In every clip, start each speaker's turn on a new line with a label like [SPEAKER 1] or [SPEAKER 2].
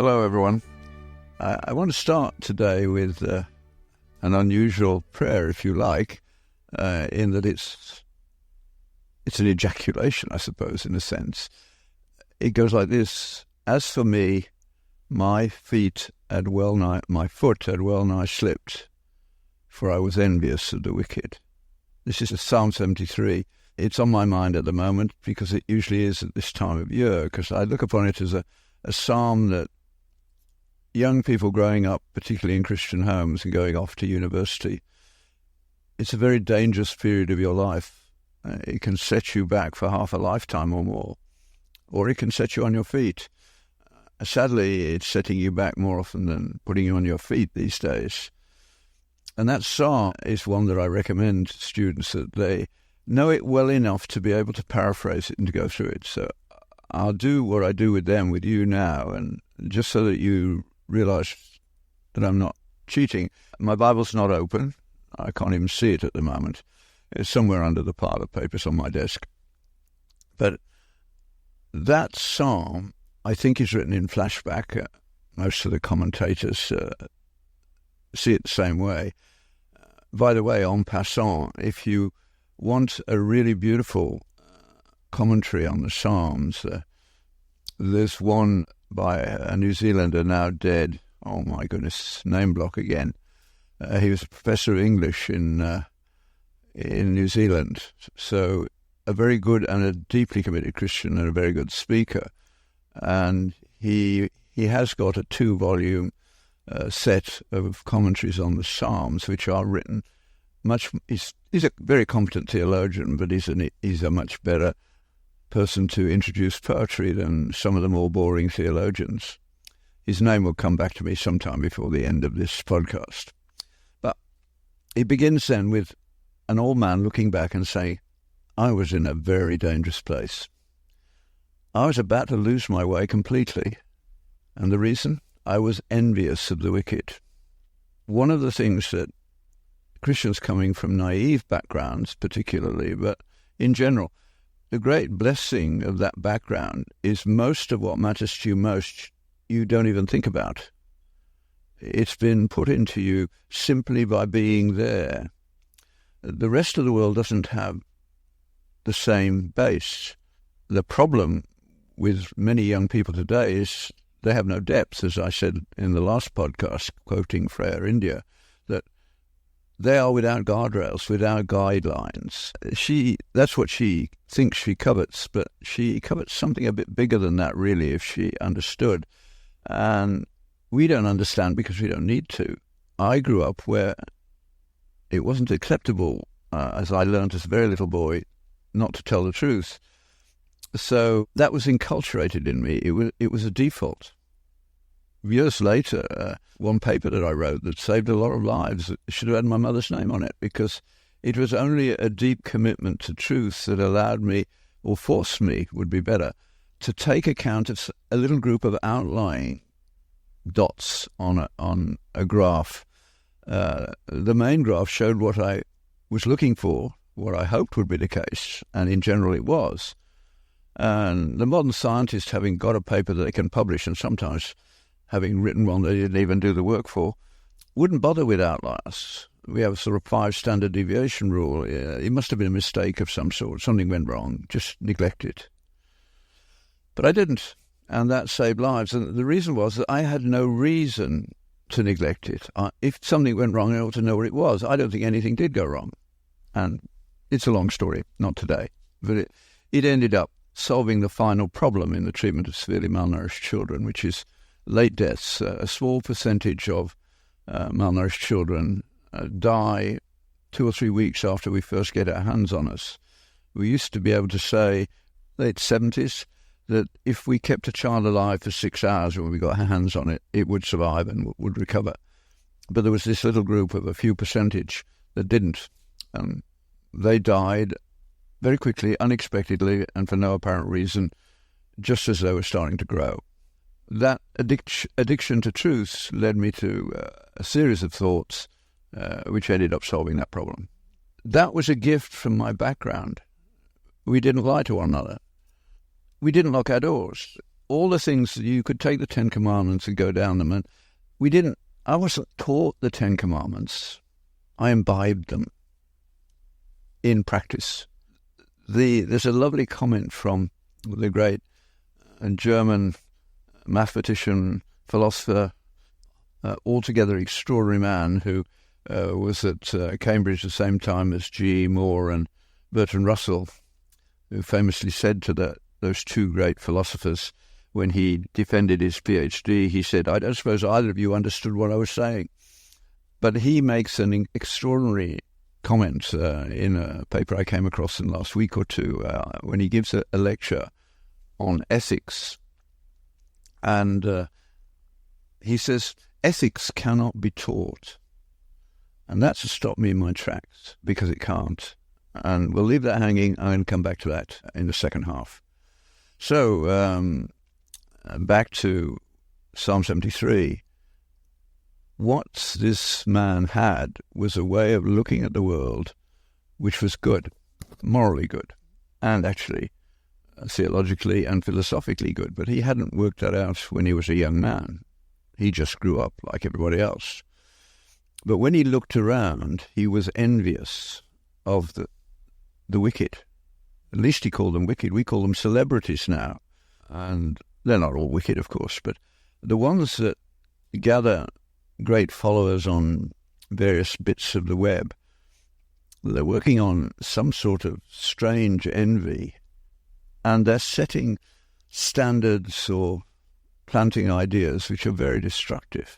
[SPEAKER 1] Hello, everyone. I want to start today with an unusual prayer, if you like, in that it's an ejaculation, I suppose, in a sense. It goes like this: "As for me, my foot had well nigh slipped, for I was envious of the wicked." This is Psalm 73. It's on my mind at the moment because it usually is at this time of year, because I look upon it as a psalm that young people growing up, particularly in Christian homes and going off to university, it's a very dangerous period of your life. It can set you back for half a lifetime or more, or it can set you on your feet. Sadly, it's setting you back more often than putting you on your feet these days. And that psalm is one that I recommend to students, that they know it well enough to be able to paraphrase it and to go through it. So I'll do what I do with them with you now, and just so that you realize that I'm not cheating. My Bible's not open. I can't even see it at the moment. It's somewhere under the pile of papers on my desk. But that psalm, I think, is written in flashback. Most of the commentators see it the same way. By the way, en passant, if you want a really beautiful commentary on the Psalms, there's one by a New Zealander now dead. Oh my goodness, name block again. He was a professor of English in New Zealand, so a very good and a deeply committed Christian and a very good speaker. And he has got a 2-volume set of commentaries on the Psalms, which are written much. He's a very competent theologian, but he's a much better person to introduce poetry than some of the more boring theologians. His name will come back to me sometime before the end of this podcast. But it begins then with an old man looking back and saying, "I was in a very dangerous place. I was about to lose my way completely. And the reason? I was envious of the wicked." One of the things that Christians coming from naive backgrounds particularly, but in general, the great blessing of that background is most of what matters to you most, you don't even think about. It's been put into you simply by being there. The rest of the world doesn't have the same base. The problem with many young people today is they have no depth, as I said in the last podcast, quoting Freya India, that they are without guardrails, without guidelines. That's what she thinks she covets, but she covets something a bit bigger than that, really, if she understood. And we don't understand because we don't need to. I grew up where it wasn't acceptable, as I learned as a very little boy, not to tell the truth. So that was inculturated in me. It was a default. Years later, one paper that I wrote that saved a lot of lives should have had my mother's name on it, because it was only a deep commitment to truth that allowed me, or forced me, would be better, to take account of a little group of outlying dots on a graph. The main graph showed what I was looking for, what I hoped would be the case, and in general it was. And the modern scientist, having got a paper that they can publish, and sometimes having written one they didn't even do the work for, wouldn't bother with outliers. We have a sort of 5 standard deviation rule. It must have been a mistake of some sort. Something went wrong. Just neglect it. But I didn't, and that saved lives. And the reason was that I had no reason to neglect it. If something went wrong, I ought to know what it was. I don't think anything did go wrong. And it's a long story, not today. But it ended up solving the final problem in the treatment of severely malnourished children, which is late deaths. A small percentage of malnourished children die 2 or 3 weeks after we first get our hands on us. We used to be able to say, late 70s, that if we kept a child alive for 6 hours when we got our hands on it, it would survive and would recover. But there was this little group of a few percentage that didn't. They died very quickly, unexpectedly, and for no apparent reason, just as they were starting to grow. That addiction to truth led me to a series of thoughts which ended up solving that problem. That was a gift from my background. We didn't lie to one another. We didn't lock our doors. all the things, you could take the Ten Commandments and go down them, and I wasn't taught the Ten Commandments. I imbibed them in practice. There's a lovely comment from the great German mathematician, philosopher, altogether extraordinary man who was at Cambridge at the same time as G. Moore and Bertrand Russell, who famously said to those two great philosophers when he defended his PhD, he said, "I don't suppose either of you understood what I was saying." But he makes an extraordinary comment in a paper I came across in the last week or two when he gives a lecture on ethics. And he says, ethics cannot be taught. And that's stopped me in my tracks, because it can't. And we'll leave that hanging. I'm going to come back to that in the second half. So, back to Psalm 73. What this man had was a way of looking at the world which was good, morally good, and actually theologically and philosophically good. But he hadn't worked that out when he was a young man. He just grew up like everybody else. But when he looked around, he was envious of the wicked. At least he called them wicked. We call them celebrities now. And they're not all wicked, of course, but the ones that gather great followers on various bits of the web, they're working on some sort of strange envy, and they're setting standards or planting ideas which are very destructive,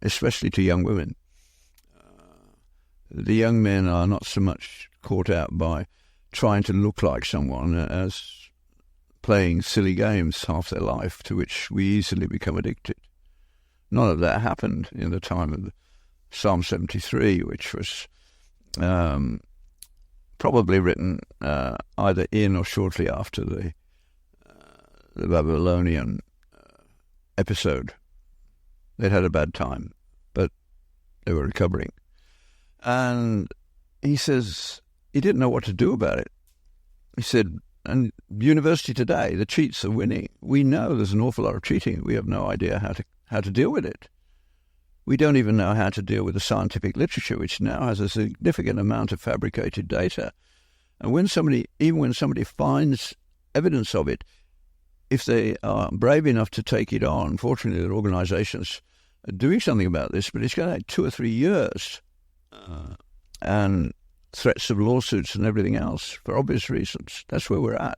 [SPEAKER 1] especially to young women. The young men are not so much caught out by trying to look like someone as playing silly games half their life, to which we easily become addicted. None of that happened in the time of Psalm 73, which was probably written either in or shortly after the Babylonian episode. They'd had a bad time, but they were recovering. And he says he didn't know what to do about it. He said, and university today, the cheats are winning. We know there's an awful lot of cheating. We have no idea how to deal with it. We don't even know how to deal with the scientific literature, which now has a significant amount of fabricated data. And even when somebody finds evidence of it, if they are brave enough to take it on, fortunately there are organizations doing something about this, but it's going to take 2 or 3 years, and threats of lawsuits and everything else for obvious reasons. That's where we're at.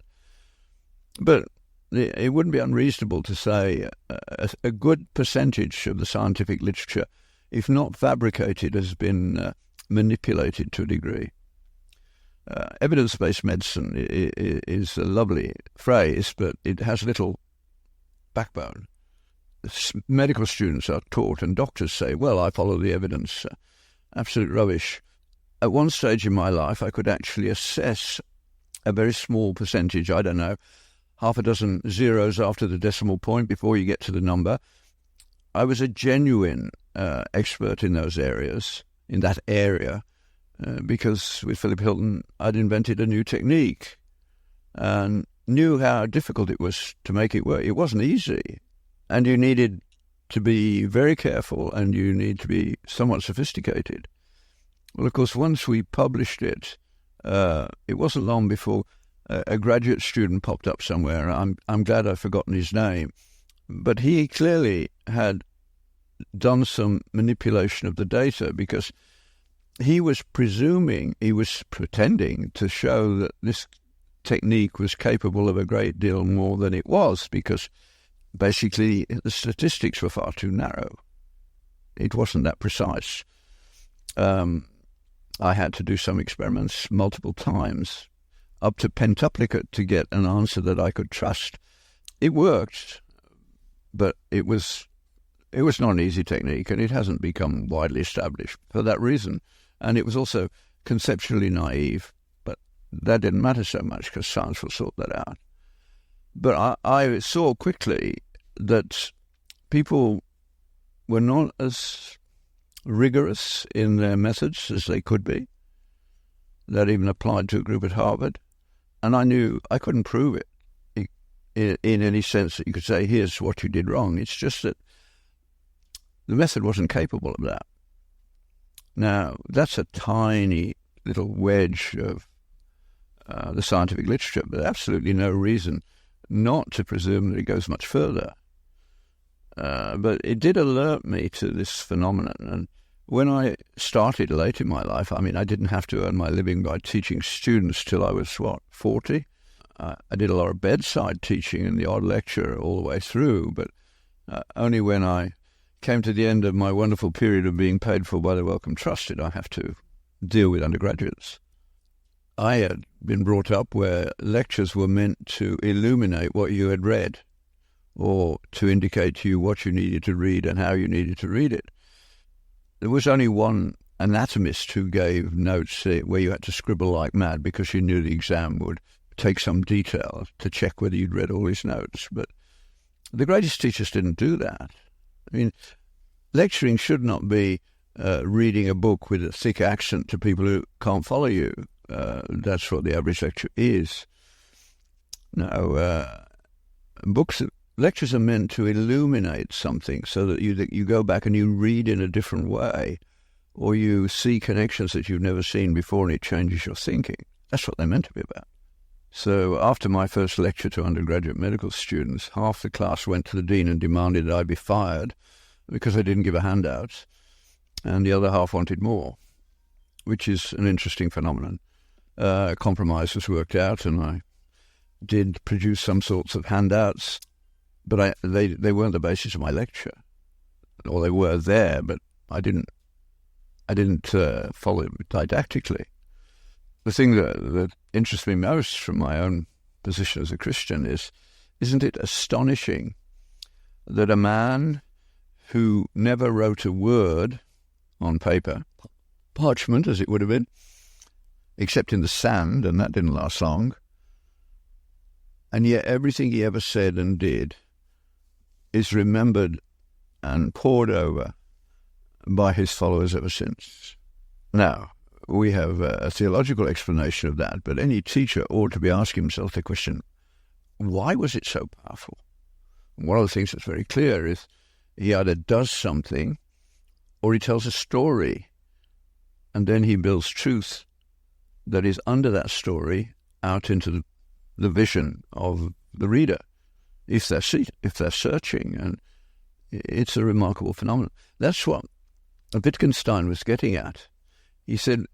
[SPEAKER 1] But it wouldn't be unreasonable to say a good percentage of the scientific literature, if not fabricated, has been manipulated to a degree. Evidence-based medicine is a lovely phrase, but it has little backbone. Medical students are taught, and doctors say, well, I follow the evidence. Absolute rubbish. At one stage in my life, I could actually assess a very small percentage, I don't know, half a dozen zeros after the decimal point before you get to the number. I was a genuine expert in those areas, in that area, because with Philip Hilton, I'd invented a new technique and knew how difficult it was to make it work. It wasn't easy, and you needed to be very careful, and you need to be somewhat sophisticated. Well, of course, once we published it, it wasn't long before a graduate student popped up somewhere. I'm glad I've forgotten his name. But he clearly had done some manipulation of the data, because he was pretending to show that this technique was capable of a great deal more than it was, because basically the statistics were far too narrow. It wasn't that precise. I had to do some experiments multiple times, up to pentuplicate, to get an answer that I could trust. It worked, but it was not an easy technique, and it hasn't become widely established for that reason. And it was also conceptually naive, but that didn't matter so much, because science will sort that out. But I saw quickly that people were not as rigorous in their methods as they could be. That even applied to a group at Harvard. And I knew I couldn't prove it. in any sense that you could say, here's what you did wrong. It's just that the method wasn't capable of that. Now, that's a tiny little wedge of the scientific literature, but absolutely no reason not to presume that it goes much further. But it did alert me to this phenomenon. And when I started late in my life, I mean, I didn't have to earn my living by teaching students till I was, 40? I did a lot of bedside teaching and the odd lecture all the way through, but only when I came to the end of my wonderful period of being paid for by the Wellcome Trust did I have to deal with undergraduates. I had been brought up where lectures were meant to illuminate what you had read, or to indicate to you what you needed to read and how you needed to read it. There was only one anatomist who gave notes where you had to scribble like mad because you knew the exam would take some detail to check whether you'd read all his notes. But the greatest teachers didn't do that. I mean, lecturing should not be reading a book with a thick accent to people who can't follow you. That's what the average lecture is. No, lectures are meant to illuminate something so that you go back and you read in a different way, or you see connections that you've never seen before and it changes your thinking. That's what they're meant to be about. So after my first lecture to undergraduate medical students, half the class went to the dean and demanded that I be fired because I didn't give a handout, and the other half wanted more, which is an interesting phenomenon. A compromise was worked out, and I did produce some sorts of handouts, but they weren't the basis of my lecture, or they were there, but I didn't follow it didactically. The thing that interests me most from my own position as a Christian is, isn't it astonishing that a man who never wrote a word on paper, parchment as it would have been, except in the sand, and that didn't last long, and yet everything he ever said and did is remembered and pored over by his followers ever since. Now, we have a theological explanation of that, but any teacher ought to be asking himself the question, why was it so powerful? One of the things that's very clear is he either does something or he tells a story, and then he builds truth that is under that story out into the vision of the reader, if they're searching. And it's a remarkable phenomenon. That's what Wittgenstein was getting at. He said,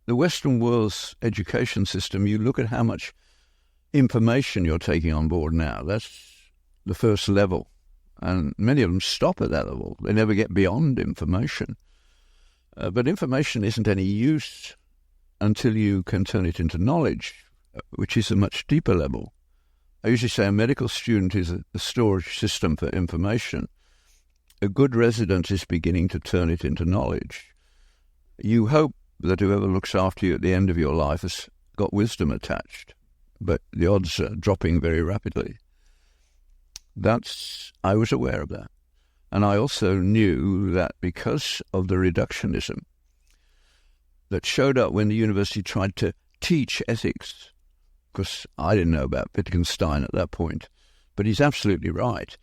[SPEAKER 1] the Western world's education system, you look at how much information you're taking on board now. That's the first level. And many of them stop at that level. They never get beyond information. But information isn't any use until you can turn it into knowledge, which is a much deeper level. I usually say a medical student is a storage system for information. A good resident is beginning to turn it into knowledge. You hope that whoever looks after you at the end of your life has got wisdom attached, but the odds are dropping very rapidly. I was aware of that. And I also knew that because of the reductionism that showed up when the university tried to teach ethics, because I didn't know about Wittgenstein at that point, but he's absolutely right.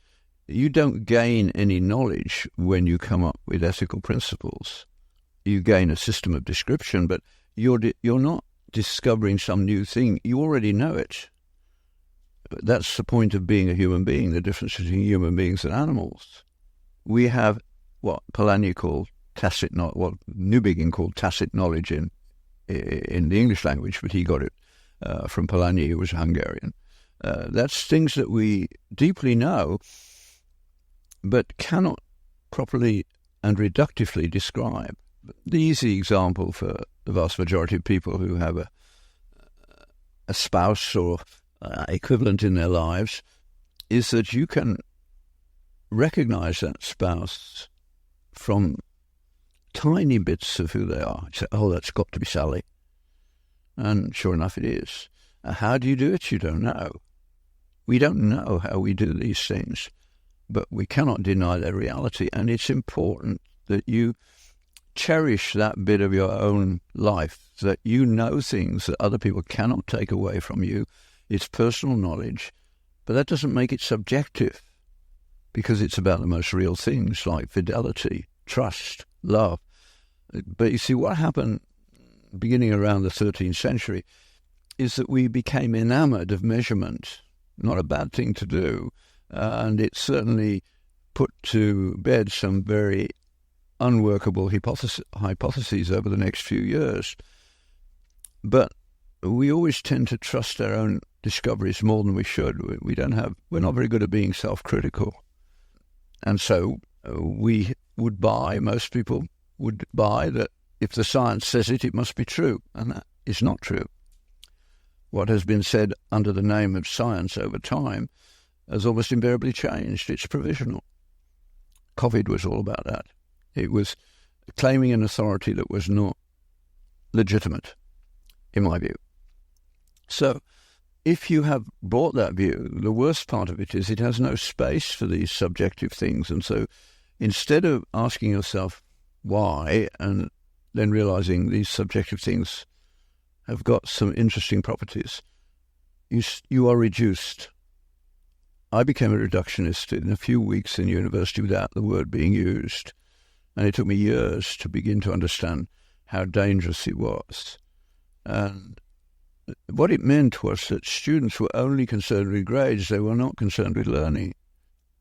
[SPEAKER 1] You don't gain any knowledge when you come up with ethical principles. You gain a system of description, but you're not discovering some new thing. You already know it. But that's the point of being a human being, the difference between human beings and animals. We have what Polanyi called tacit knowledge, what Newbigin called tacit knowledge in the English language, but he got it from Polanyi, who was Hungarian. That's things that we deeply know, but cannot properly and reductively describe. The easy example for the vast majority of people who have a spouse or equivalent in their lives is that you can recognize that spouse from tiny bits of who they are. You say, oh, that's got to be Sally. And sure enough, it is. How do you do it? You don't know. We don't know how we do these things, but we cannot deny their reality. And it's important that you cherish that bit of your own life, that you know things that other people cannot take away from you. It's personal knowledge, But that doesn't make it subjective, because it's about the most real things like fidelity, trust, love. But you see, what happened beginning around the 13th century is that we became enamored of measurement. Not a bad thing to do, and it certainly put to bed some very unworkable hypotheses over the next few years. But we always tend to trust our own discoveries more than we should. We're not very good at being self-critical. And so most people would buy that if the science says it, it must be true. And that is not true. What has been said under the name of science over time has almost invariably changed. It's provisional. COVID was all about that. It was claiming an authority that was not legitimate, in my view. So if you have bought that view, the worst part of it is it has no space for these subjective things. And so instead of asking yourself why and then realizing these subjective things have got some interesting properties, you are reduced. I became a reductionist in a few weeks in university without the word being used. And it took me years to begin to understand how dangerous it was. And what it meant was that students were only concerned with grades. They were not concerned with learning.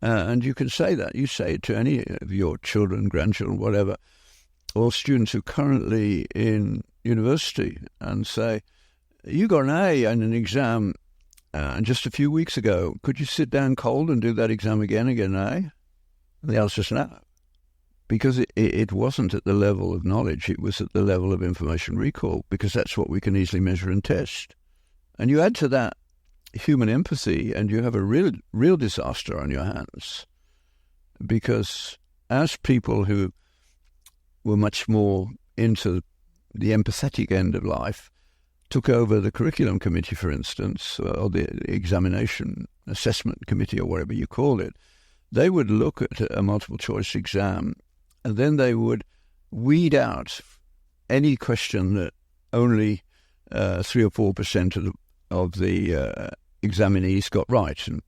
[SPEAKER 1] And you can say that. You say it to any of your children, grandchildren, whatever, or students who are currently in university and say, you got an A in an exam just a few weeks ago. Could you sit down cold and do that exam again and get an A? And the answer is no. Because it wasn't at the level of knowledge, it was at the level of information recall, because that's what we can easily measure and test. And you add to that human empathy, and you have a real disaster on your hands. Because as people who were much more into the empathetic end of life took over the curriculum committee, for instance, or the examination assessment committee, or whatever you call it, they would look at a multiple choice exam, and then they would weed out any question that only 3 or 4% of the examinees got right. And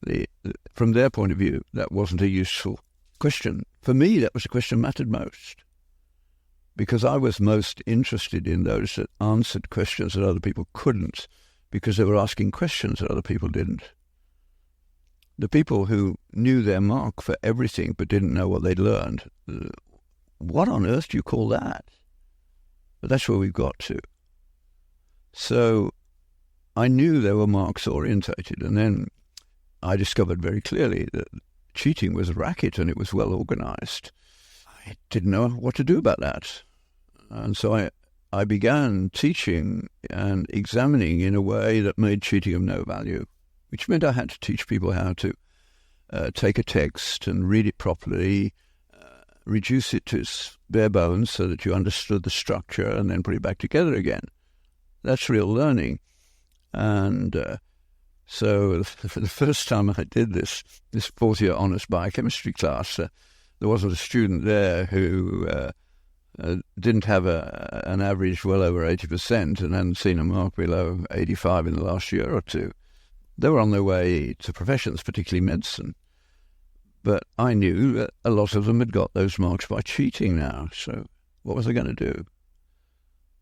[SPEAKER 1] from their point of view, that wasn't a useful question. For me, that was the question that mattered most, because I was most interested in those that answered questions that other people couldn't, because they were asking questions that other people didn't. The people who knew their mark for everything but didn't know what they'd learned, what on earth do you call that? But that's where we've got to. So I knew they were marks orientated, and then I discovered very clearly that cheating was a racket and it was well organized. I didn't know what to do about that. And so I began teaching and examining in a way that made cheating of no value, which meant I had to teach people how to take a text and read it properly, reduce it to its bare bones so that you understood the structure, and then put it back together again. That's real learning. And so for the first time I did this fourth-year honours biochemistry class, there wasn't a student there who didn't have an average well over 80% and hadn't seen a mark below 85 in the last year or two. They were on their way to professions, particularly medicine. But I knew that a lot of them had got those marks by cheating now. So what was I going to do?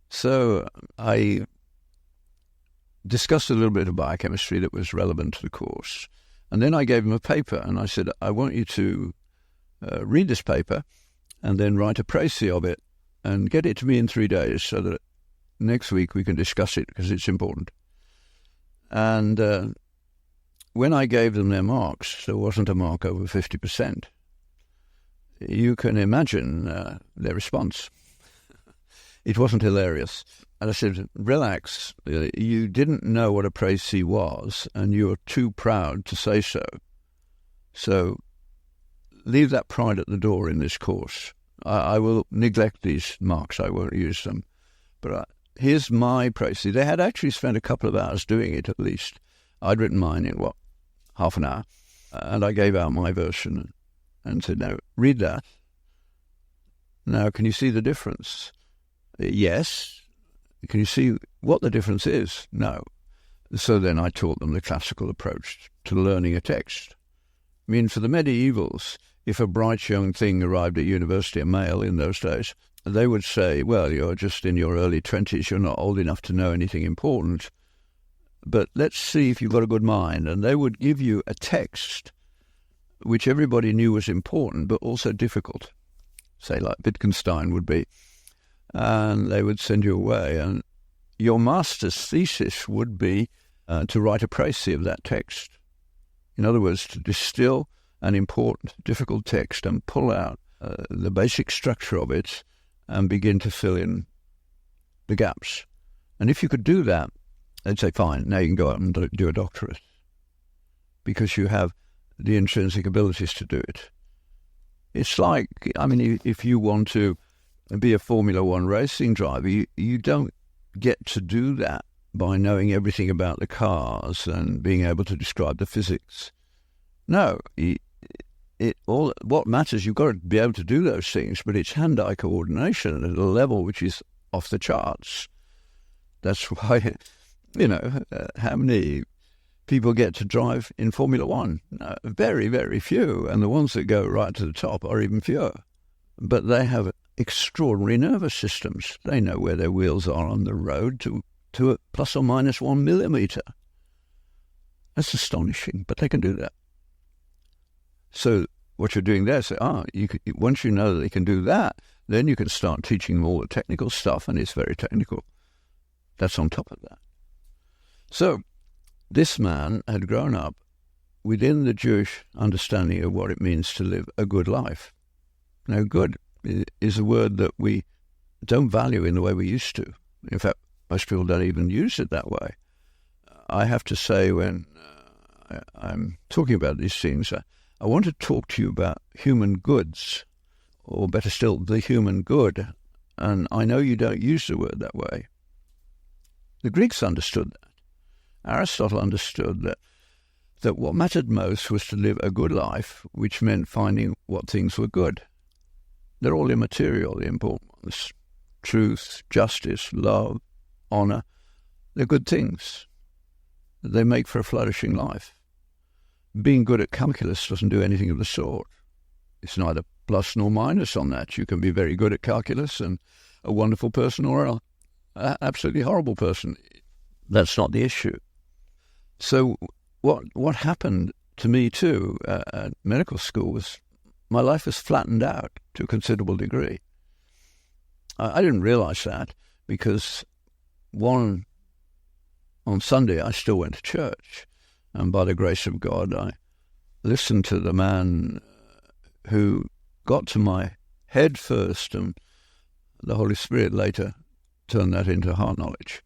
[SPEAKER 1] So I discussed a little bit of biochemistry that was relevant to the course. And then I gave them a paper, and I said, I want you to read this paper and then write a précis of it and get it to me in 3 days so that next week we can discuss it, because it's important. And when I gave them their marks, there wasn't a mark over 50%. You can imagine their response. It wasn't hilarious. And I said, relax, you didn't know what a précis was, and you were too proud to say so. So leave that pride at the door in this course. I will neglect these marks. I won't use them. But here's my précis. They had actually spent a couple of hours doing it at least. I'd written mine in, half an hour. And I gave out my version and said, now, read that. Now, can you see the difference? Yes. Can you see what the difference is? No. So then I taught them the classical approach to learning a text. I mean, for the medievals, if a bright young thing arrived at university, a male in those days, they would say, well, you're just in your early 20s, you're not old enough to know anything important, but let's see if you've got a good mind. And they would give you a text which everybody knew was important, but also difficult, say like Wittgenstein would be, and they would send you away. And your master's thesis would be to write a précis of that text. In other words, to distill an important, difficult text and pull out the basic structure of it and begin to fill in the gaps. And if you could do that, they'd say, fine, now you can go out and do a doctorate because you have the intrinsic abilities to do it. It's like, I mean, if you want to be a Formula One racing driver, you don't get to do that by knowing everything about the cars and being able to describe the physics. No, what matters, you've got to be able to do those things, but it's hand-eye coordination at a level which is off the charts. That's why, how many people get to drive in Formula One? No, very, very few, and the ones that go right to the top are even fewer. But they have extraordinary nervous systems. They know where their wheels are on the road to a plus or minus 1 millimetre. That's astonishing, but they can do that. So what you're doing there, once you know that they can do that, then you can start teaching them all the technical stuff, and it's very technical. That's on top of that. So this man had grown up within the Jewish understanding of what it means to live a good life. Now, good is a word that we don't value in the way we used to. In fact, most people don't even use it that way. I have to say, when I'm talking about these things, I want to talk to you about human goods, or better still, the human good. And I know you don't use the word that way. The Greeks understood that. Aristotle understood that what mattered most was to live a good life, which meant finding what things were good. They're all immaterial, the important ones. Truth, justice, love, honour. They're good things. They make for a flourishing life. Being good at calculus doesn't do anything of the sort. It's neither plus nor minus on that. You can be very good at calculus and a wonderful person, or an absolutely horrible person. That's not the issue. So what happened to me too at medical school was my life was flattened out to a considerable degree. I didn't realise that because on Sunday I still went to church, and by the grace of God I listened to the man who got to my head first, and the Holy Spirit later turned that into heart knowledge.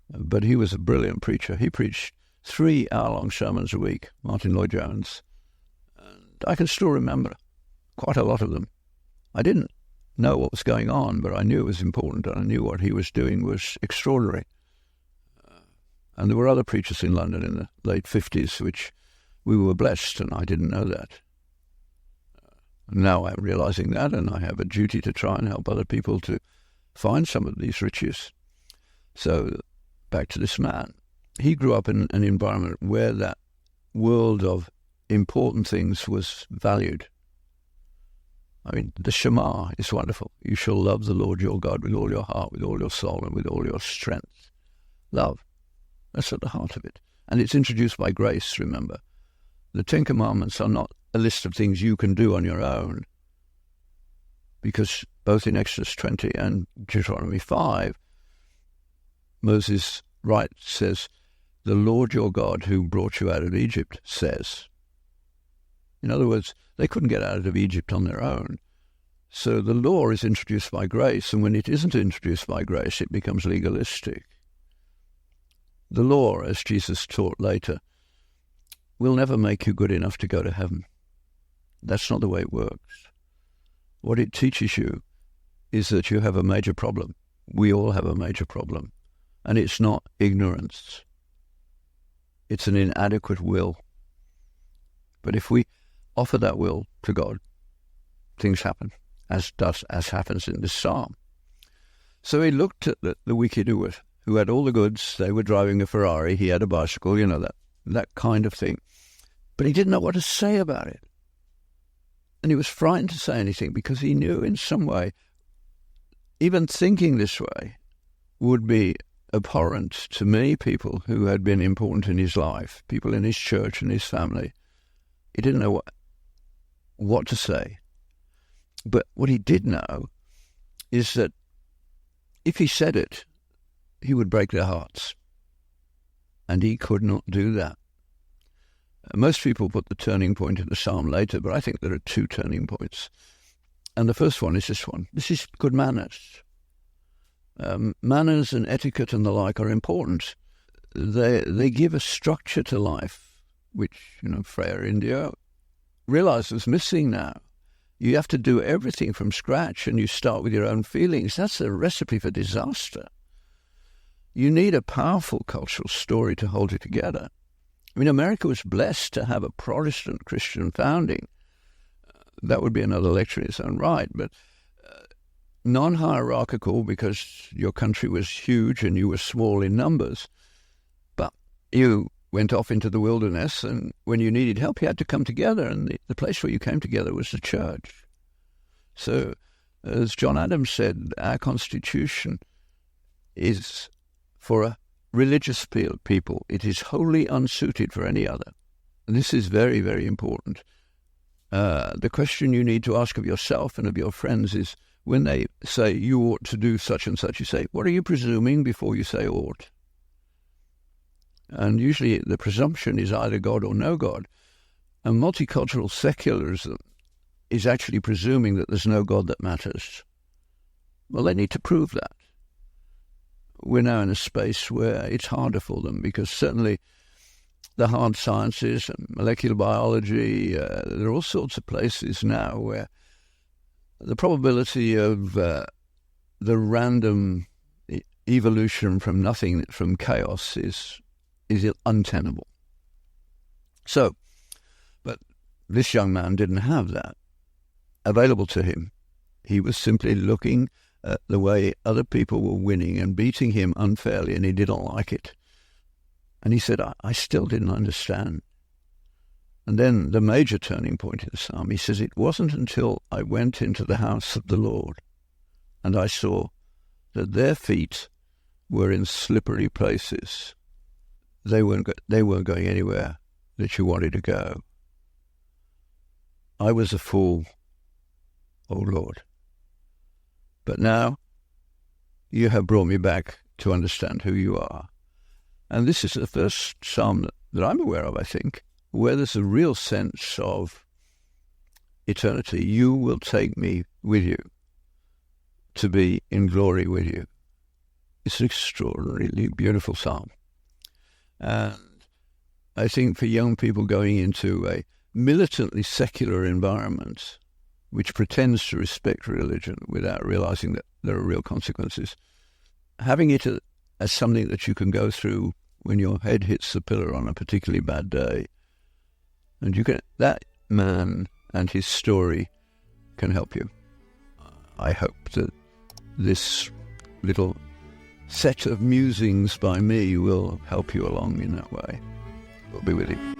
[SPEAKER 1] But he was a brilliant preacher. He preached 3-hour-long sermons a week, Martin Lloyd-Jones. And I can still remember quite a lot of them. I didn't know what was going on, but I knew it was important, and I knew what he was doing was extraordinary. And there were other preachers in London in the late 50s, which we were blessed, and I didn't know that. Now I'm realizing that, and I have a duty to try and help other people to find some of these riches. So back to this man. He grew up in an environment where that world of important things was valued. I mean, the Shema is wonderful. You shall love the Lord your God with all your heart, with all your soul, and with all your strength. Love. That's at the heart of it. And it's introduced by grace, remember. The Ten Commandments are not a list of things you can do on your own, because both in Exodus 20 and Deuteronomy 5, Moses says, the Lord your God who brought you out of Egypt says. In other words, they couldn't get out of Egypt on their own. So the law is introduced by grace, and when it isn't introduced by grace, it becomes legalistic. The law, as Jesus taught later, will never make you good enough to go to heaven. That's not the way it works. What it teaches you is that you have a major problem. We all have a major problem. And it's not ignorance. It's an inadequate will. But if we offer that will to God, things happen, as happens in this psalm. So he looked at the wicked who who had all the goods. They were driving a Ferrari. He had a bicycle, that kind of thing. But he didn't know what to say about it. And he was frightened to say anything because he knew in some way, even thinking this way would be abhorrent to many people who had been important in his life, people in his church and his family. He didn't know what to say. But what he did know is that if he said it, he would break their hearts. And he could not do that. Most people put the turning point in the psalm later, but I think there are two turning points. And the first one is this one. This is good manners. Manners and etiquette and the like are important. They give a structure to life, which, Freya India realizes missing now. You have to do everything from scratch and you start with your own feelings. That's a recipe for disaster. You need a powerful cultural story to hold you together. I mean, America was blessed to have a Protestant Christian founding. That would be another lecture in its own right, but non-hierarchical because your country was huge and you were small in numbers. But you went off into the wilderness, and when you needed help, you had to come together, and the place where you came together was the church. So, as John Adams said, our Constitution is for a religious people. It is wholly unsuited for any other. And this is very, very important. The question you need to ask of yourself and of your friends is, when they say you ought to do such and such, you say, what are you presuming before you say ought? And usually the presumption is either God or no God. And multicultural secularism is actually presuming that there's no God that matters. Well, they need to prove that. We're now in a space where it's harder for them because certainly the hard sciences and molecular biology, there are all sorts of places now where the probability of the random evolution from nothing, from chaos, is untenable. So, but this young man didn't have that available to him. He was simply looking at the way other people were winning and beating him unfairly, and he didn't like it. And he said, I still didn't understand. And then the major turning point in the psalm, he says, it wasn't until I went into the house of the Lord and I saw that their feet were in slippery places. They weren't going anywhere that you wanted to go. I was a fool, O Lord. But now you have brought me back to understand who you are. And this is the first psalm that I'm aware of, I think, where there's a real sense of eternity. You will take me with you to be in glory with you. It's an extraordinarily beautiful psalm. And I think for young people going into a militantly secular environment, which pretends to respect religion without realizing that there are real consequences, having it as something that you can go through when your head hits the pillar on a particularly bad day, and that man and his story can help you. I hope that this little set of musings by me will help you along in that way. We'll be with you.